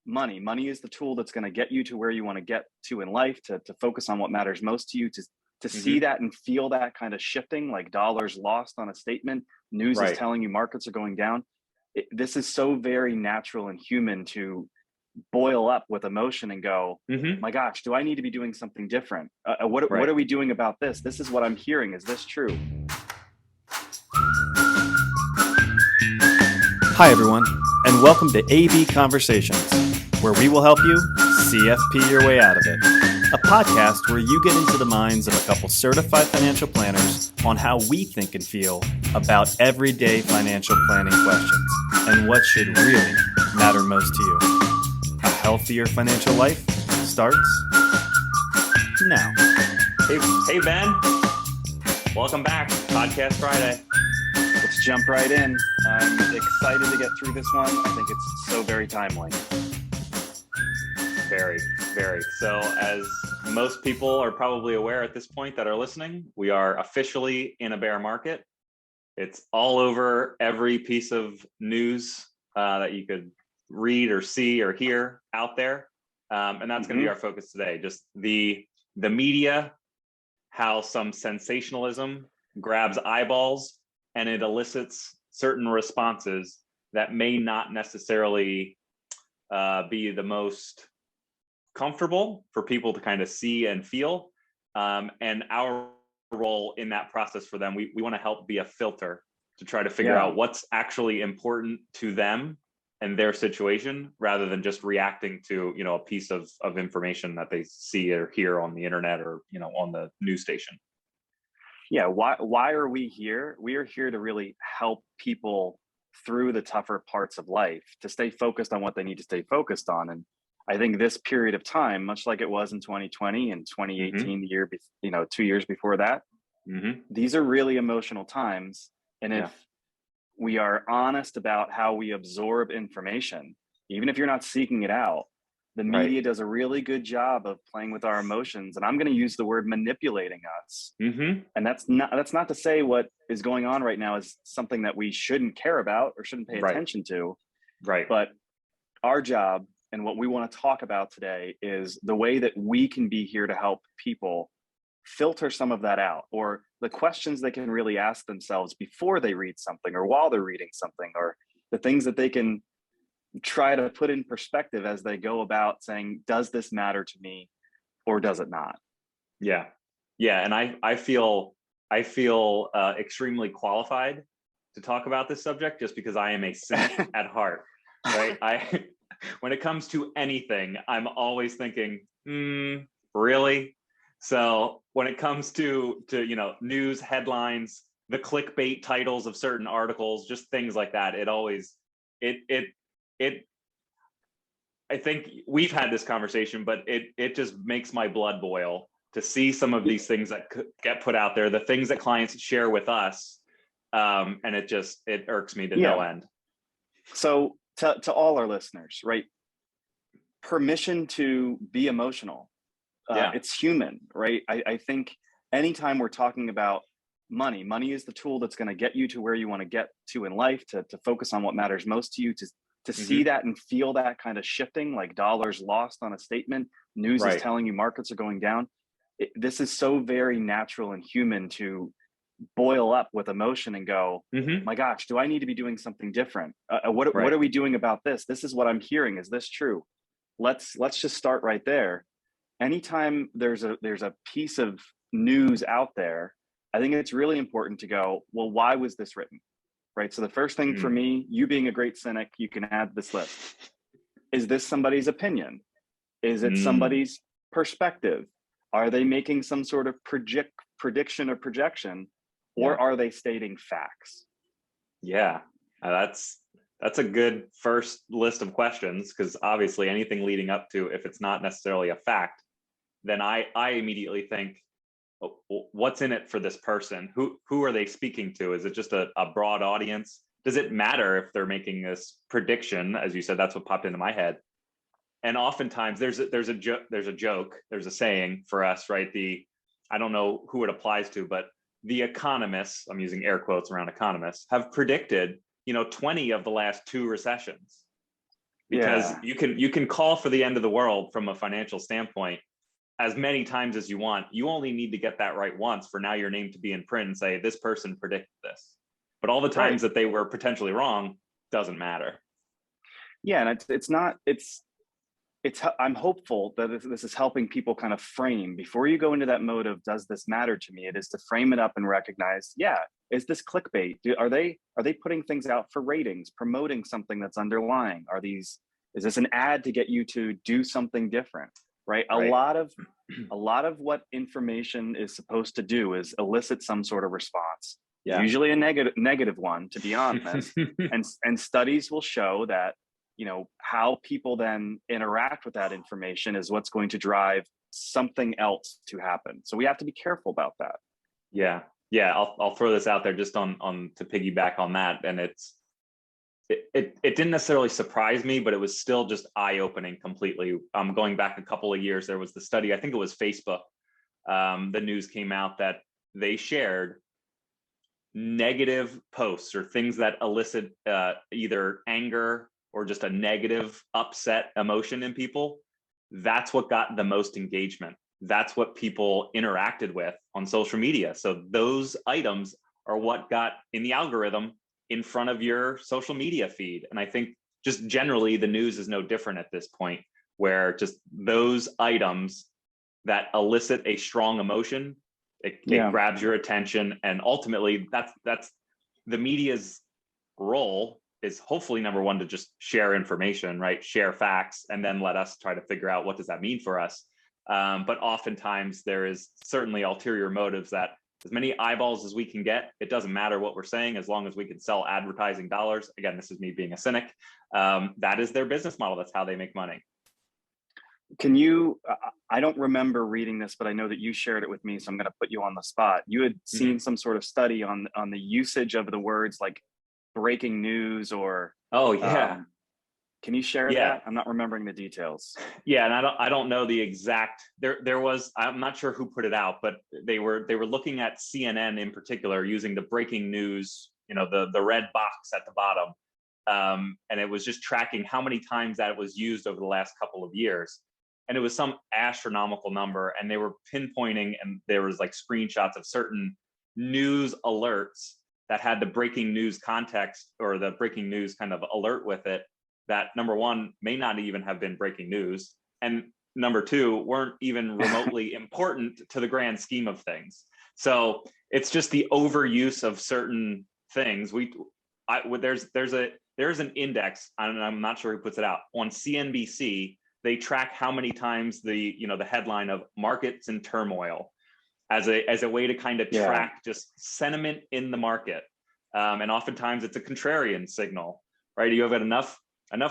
Money is the tool that's going to get you to where you want to get to in life, to focus on what matters most to you, to see that and feel that kind of shifting, like dollars lost on a statement. News is Right. telling you markets are going down. This is so very natural and human to boil up with emotion and go, my gosh, do I need to be doing something different? What Right. are we doing about this? This is what I'm hearing. Is this true? Hi, everyone, and welcome to AB Conversations, where we will help you CFP your way out of it. A podcast where you get into the minds of a couple certified financial planners on how we think and feel about everyday financial planning questions and what should really matter most to you. A healthier financial life starts now. Hey Ben, welcome back. Podcast Friday. Let's jump right in. I'm excited to get through this one. I think it's so very timely. Very, very. So as most people are probably aware at this point that are listening, we are officially in a bear market. It's all over every piece of news that you could read or see or hear out there. And that's going to be our focus today. Just the media, how some sensationalism grabs eyeballs and it elicits certain responses that may not necessarily be the most comfortable for people to kind of see and feel. And our role in that process for them, we want to help be a filter to try to figure out what's actually important to them and their situation, rather than just reacting to, a piece of information that they see or hear on the internet or, on the news station. Yeah. Why are we here? We are here to really help people through the tougher parts of life, to stay focused on what they need to stay focused on. And I think this period of time, much like it was in 2020 and 2018, the year, 2 years before that, these are really emotional times. And if we are honest about how we absorb information, even if you're not seeking it out, the media does a really good job of playing with our emotions. And I'm going to use the word manipulating us. And that's not to say what is going on right now is something that we shouldn't care about or shouldn't pay attention to. But our job and what we want to talk about today is the way that we can be here to help people filter some of that out, or the questions they can really ask themselves before they read something or while they're reading something, or the things that they can try to put in perspective as they go about saying, does this matter to me or does it not? Yeah. And I feel extremely qualified to talk about this subject, just because I am a cynic at heart, right? When it comes to anything, I'm always thinking, really? So when it comes to news headlines, the clickbait titles of certain articles, just things like that, I think we've had this conversation, but it just makes my blood boil to see some of these things that get put out there, the things that clients share with us. And it irks me to no end. So to all our listeners, right? Permission to be emotional. It's human, right? I think anytime we're talking about money is the tool that's going to get you to where you want to get to in life, to focus on what matters most to you, to see that and feel that kind of shifting, like dollars lost on a statement. News is telling you markets are going down. This is so very natural and human to boil up with emotion and go, my gosh, do I need to be doing something different? What are we doing about this? This is what I'm hearing. Is this true? Let's just start right there. Anytime there's a piece of news out there, I think it's really important to go, well, why was this written? Right. So the first thing for me, you being a great cynic, you can add this list. Is this somebody's opinion? Is it somebody's perspective? Are they making some sort of prediction or projection, or are they stating facts? Yeah, that's a good first list of questions, because obviously anything leading up to, if it's not necessarily a fact, then I immediately think, what's in it for this person? Who are they speaking to? Is it just a broad audience? Does it matter if they're making this prediction? As you said, that's what popped into my head. And oftentimes there's a saying for us, right? I don't know who it applies to, but the economists, I'm using air quotes around economists, have predicted 20 of the last 2 recessions, because you can call for the end of the world from a financial standpoint as many times as you want. You only need to get that right once for now your name to be in print and say, this person predicted this. But all the times that they were potentially wrong doesn't matter. Yeah, and I'm hopeful that this is helping people kind of frame before you go into that mode of, does this matter to me? It is to frame it up and recognize, yeah, is this clickbait? Are they putting things out for ratings, promoting something that's underlying? Is this an ad to get you to do something different? Right? A lot of what information is supposed to do is elicit some sort of response. Yeah. Usually a negative one, to be honest. and studies will show that, how people then interact with that information is what's going to drive something else to happen. So we have to be careful about that. Yeah. I'll throw this out there just on to piggyback on that. And it didn't necessarily surprise me, but it was still just eye-opening completely. Going back a couple of years, there was the study, I think it was Facebook. The news came out that they shared negative posts or things that elicit either anger or just a negative, upset emotion in people. That's what got the most engagement. That's what people interacted with on social media. So those items are what got in the algorithm in front of your social media feed. And I think just generally the news is no different at this point, where just those items that elicit a strong emotion, it grabs your attention. And ultimately that's the media's role is hopefully, number one, to just share information, right? Share facts, and then let us try to figure out what does that mean for us. But oftentimes there is certainly ulterior motives that as many eyeballs as we can get, it doesn't matter what we're saying, as long as we can sell advertising dollars. Again, this is me being a cynic. That is their business model. That's how they make money. I don't remember reading this, but I know that you shared it with me, so I'm going to put you on the spot. You had seen some sort of study on the usage of the words like breaking news or can you share that? I'm not remembering the details. Yeah, and I don't know the exact. There was, I'm not sure who put it out, but they were looking at CNN in particular, using the breaking news, the red box at the bottom, and it was just tracking how many times that was used over the last couple of years, and it was some astronomical number, and they were pinpointing, and there was like screenshots of certain news alerts that had the breaking news context or the breaking news kind of alert with it, that number one, may not even have been breaking news. And number two, weren't even remotely important to the grand scheme of things. So it's just the overuse of certain things. There's an index, and I'm not sure who puts it out, on CNBC. They track how many times the headline of markets in turmoil as a way to kind of track just sentiment in the market. And oftentimes it's a contrarian signal, right? You have enough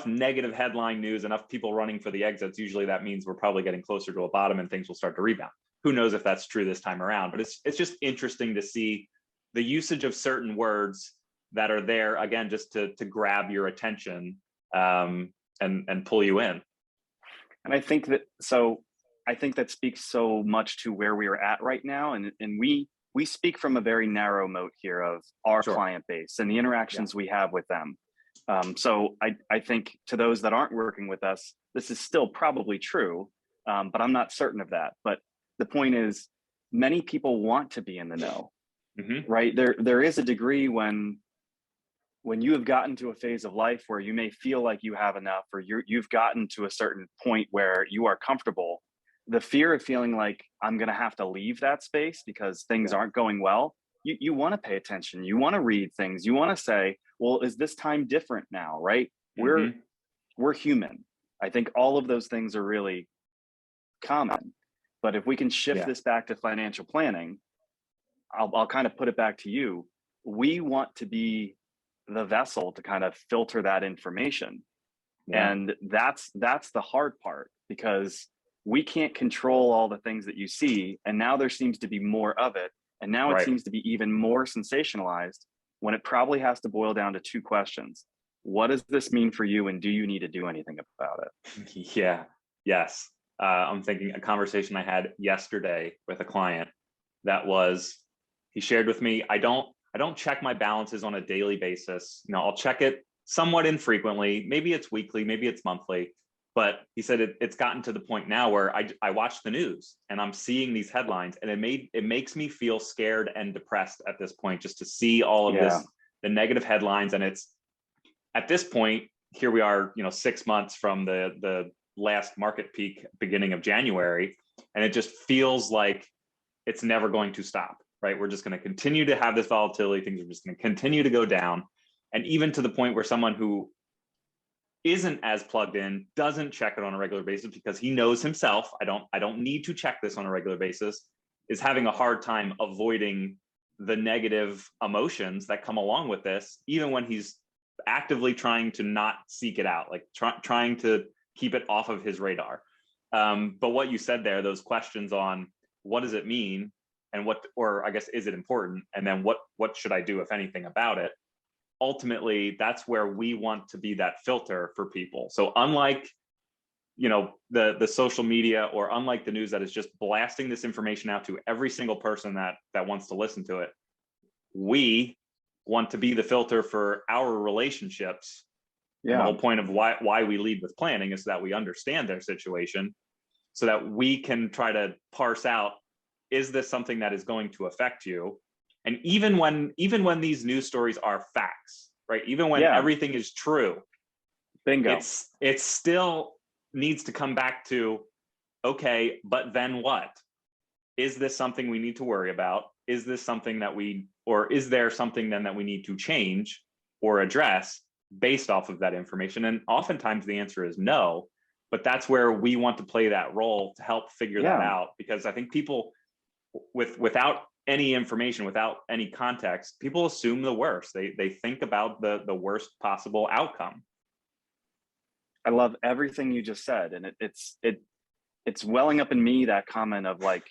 negative headline news, enough people running for the exits. Usually that means we're probably getting closer to a bottom and things will start to rebound. Who knows if that's true this time around, but it's just interesting to see the usage of certain words that are there, again, just to grab your attention and pull you in. And I think that speaks so much to where we are at right now. And we speak from a very narrow moat here of our client base and the interactions we have with them. So I think to those that aren't working with us, this is still probably true, but I'm not certain of that. But the point is, many people want to be in the know, right? There is a degree when you have gotten to a phase of life where you may feel like you have enough, or you've gotten to a certain point where you are comfortable. The fear of feeling like I'm going to have to leave that space because things aren't going well. You want to pay attention. You want to read things. You want to say, well, is this time different now? Right? We're human. I think all of those things are really common. But if we can shift this back to financial planning, I'll kind of put it back to you. We want to be the vessel to kind of filter that information. And that's the hard part, because we can't control all the things that you see. And now there seems to be more of it. And now it seems to be even more sensationalized, when it probably has to boil down to two questions. What does this mean for you? And do you need to do anything about it? Yes. I'm thinking a conversation I had yesterday with a client that was, he shared with me, I don't check my balances on a daily basis. I'll check it somewhat infrequently. Maybe it's weekly, maybe it's monthly. But he said it's gotten to the point now where I watch the news and I'm seeing these headlines, and it makes me feel scared and depressed at this point, just to see all of this, the negative headlines. And it's at this point, here we are, 6 months from the last market peak, beginning of January, and it just feels like it's never going to stop, right? We're just going to continue to have this volatility. Things are just going to continue to go down. And even to the point where someone who isn't as plugged in doesn't check it on a regular basis because he knows himself, I don't need to check this on a regular basis, is having a hard time avoiding the negative emotions that come along with this, even when he's actively trying to not seek it out, like trying to keep it off of his radar. But what you said there, those questions on what does it mean, and or I guess, is it important? And then what should I do, if anything, about it? Ultimately, that's where we want to be that filter for people. So unlike, the social media, or unlike the news that is just blasting this information out to every single person that wants to listen to it, we want to be the filter for our relationships. Yeah. The whole point of why we lead with planning is so that we understand their situation, so that we can try to parse out, is this something that is going to affect you? And even when these news stories are facts, right? Even when everything is true, bingo, it still needs to come back to, okay, but then what? Is this something we need to worry about? Is this something or is there something then that we need to change or address based off of that information? And oftentimes the answer is no, but that's where we want to play that role to help figure that out. Because I think people without any information, without any context, people assume the worst. They think about the worst possible outcome. I love everything you just said. And it's welling up in me, that comment of like,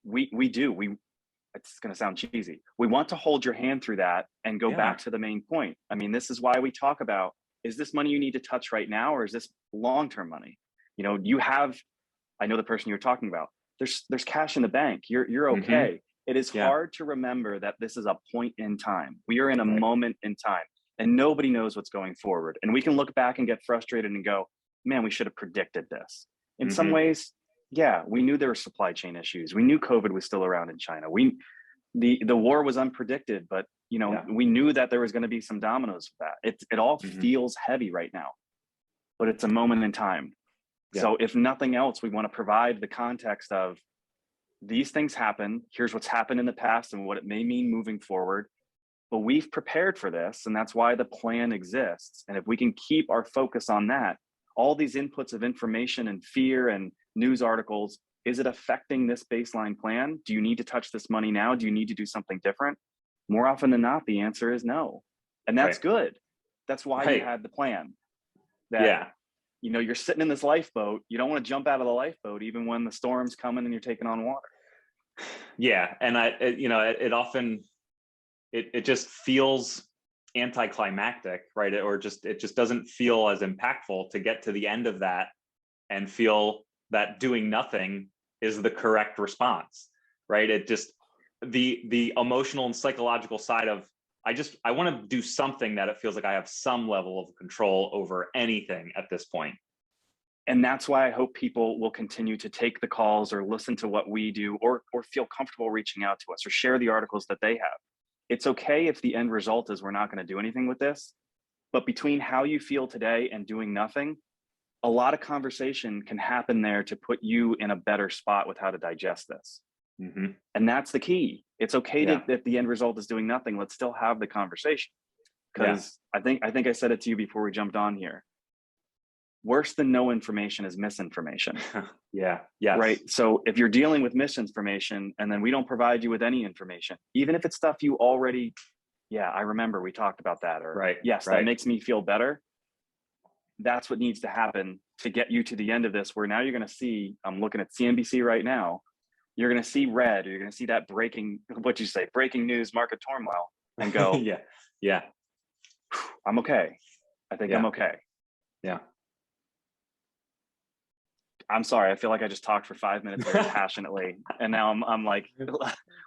it's going to sound cheesy. We want to hold your hand through that and go back to the main point. I mean, this is why we talk about, is this money you need to touch right now, or is this long-term money? I know the person you're talking about, there's cash in the bank. You're okay. Mm-hmm. It is hard to remember that this is a point in time. We are in a moment in time, and nobody knows what's going forward. And we can look back and get frustrated and go, man, we should have predicted this. In some ways, we knew there were supply chain issues. We knew COVID was still around in China. The war was unpredicted, but we knew that there was going to be some dominoes with that. It all feels heavy right now, but it's a moment in time. Yeah. So if nothing else, we want to provide the context of, these things happen. Here's what's happened in the past and what it may mean moving forward. But we've prepared for this, and that's why the plan exists. And if we can keep our focus on that, all these inputs of information and fear and news articles, is it affecting this baseline plan? Do you need to touch this money now? Do you need to do something different? More often than not, the answer is no. And that's good. That's why you had the plan. You're sitting in this lifeboat. You don't want to jump out of the lifeboat, even when the storm's coming and you're taking on water. Yeah. And it often, it just feels anticlimactic, right? It just doesn't feel as impactful to get to the end of that and feel that doing nothing is the correct response, right? It just, the emotional and psychological side of, I want to do something that it feels like I have some level of control over anything at this point. And that's why I hope people will continue to take the calls or listen to what we do, or feel comfortable reaching out to us or share the articles that they have. It's okay if the end result is we're not going to do anything with this, but between how you feel today and doing nothing, a lot of conversation can happen there to put you in a better spot with how to digest this. Mm-hmm. And that's the key. It's okay if the end result is doing nothing. Let's still have the conversation. Because I think I said it to you before we jumped on here. Worse than no information is misinformation. Yes. Right. So if you're dealing with misinformation and then we don't provide you with any information, even if it's stuff you already, I remember we talked about that, or that makes me feel better. That's what needs to happen to get you to the end of this, where now you're going to see, I'm looking at CNBC right now, you're going to see red, or you're going to see that breaking news, market turmoil, and go, I'm okay. I think I'm okay. Yeah. I'm sorry. I feel like I just talked for 5 minutes very passionately, and now I'm like,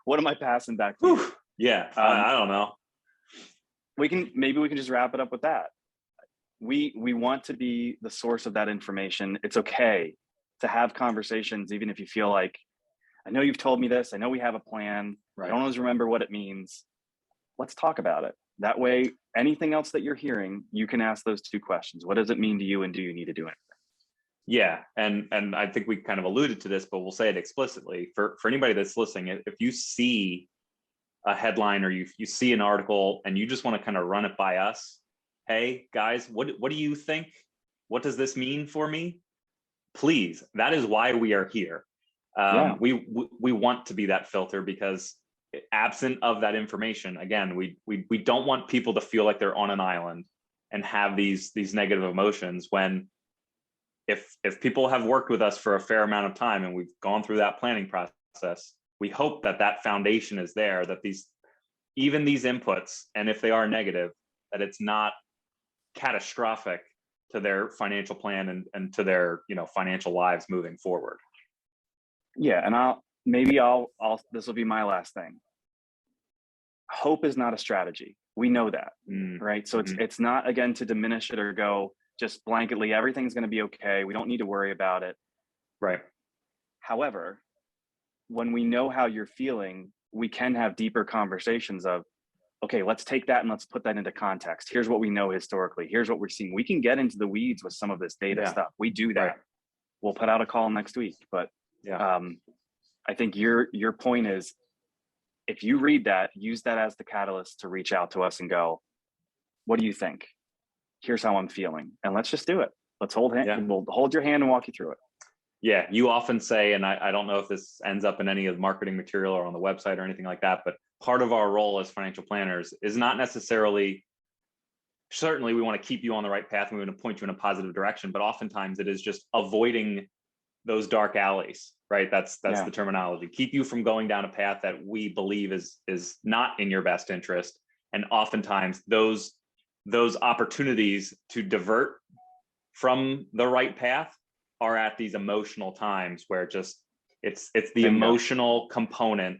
what am I passing back to you? I don't know. Maybe we can just wrap it up with that. we want to be the source of that information. It's okay to have conversations, even if you feel like, I know you've told me this, I know we have a plan, I don't always remember what it means. Let's talk about it. That way, anything else that you're hearing, you can ask those two questions. What does it mean to you, and do you need to do anything? Yeah, and I think we kind of alluded to this, but we'll say it explicitly for anybody that's listening. If you see a headline or you see an article and you just want to kind of run it by us, hey guys, what do you think? What does this mean for me? Please, that is why we are here. We want to be that filter, because absent of that information, again, we don't want people to feel like they're on an island and have these negative emotions. When if people have worked with us for a fair amount of time and we've gone through that planning process, we hope that foundation is there, that even these inputs, and if they are negative, that it's not catastrophic to their financial plan and to their financial lives moving forward. Yeah, and this will be my last thing. Hope is not a strategy. We know that, right? So it's not, again, to diminish it or go just blanketly, everything's going to be okay, we don't need to worry about it. Right. However, when we know how you're feeling, we can have deeper conversations of, okay, let's take that and let's put that into context. Here's what we know historically. Here's what we're seeing. We can get into the weeds with some of this data stuff. We do that. Right. We'll put out a call next week. But I think your point is, if you read that, use that as the catalyst to reach out to us and go, what do you think? Here's how I'm feeling. And let's just do it. Let's hold hand. Yeah. We'll hold your hand and walk you through it. Yeah, you often say, and I don't know if this ends up in any of the marketing material or on the website or anything like that, but part of our role as financial planners is not necessarily, certainly we want to keep you on the right path and we want to point you in a positive direction, but oftentimes it is just avoiding those dark alleys, right? That's the terminology. Keep you from going down a path that we believe is not in your best interest. And oftentimes those opportunities to divert from the right path are at these emotional times where just it's the emotional component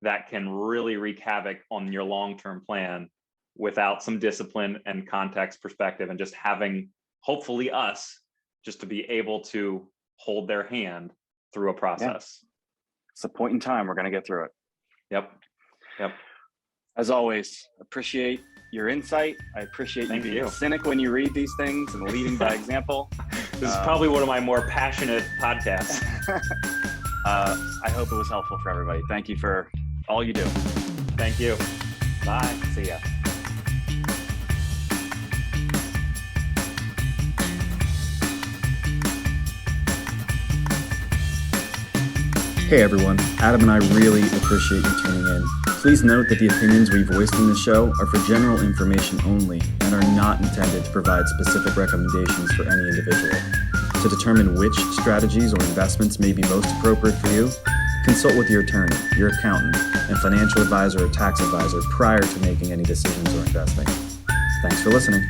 that can really wreak havoc on your long-term plan without some discipline and context perspective, and just having, hopefully, us just to be able to hold their hand through a process. Yeah. It's a point in time. We're going to get through it. Yep. As always, appreciate your insight. I appreciate you being a cynic when you read these things and leading by example. This is probably one of my more passionate podcasts. I hope it was helpful for everybody. Thank you for all you do. Thank you. Bye. See ya. Hey everyone, Adam and I really appreciate you tuning in. Please note that the opinions we voiced in the show are for general information only and are not intended to provide specific recommendations for any individual. To determine which strategies or investments may be most appropriate for you, consult with your attorney, your accountant, and financial advisor or tax advisor prior to making any decisions or investing. Thanks for listening.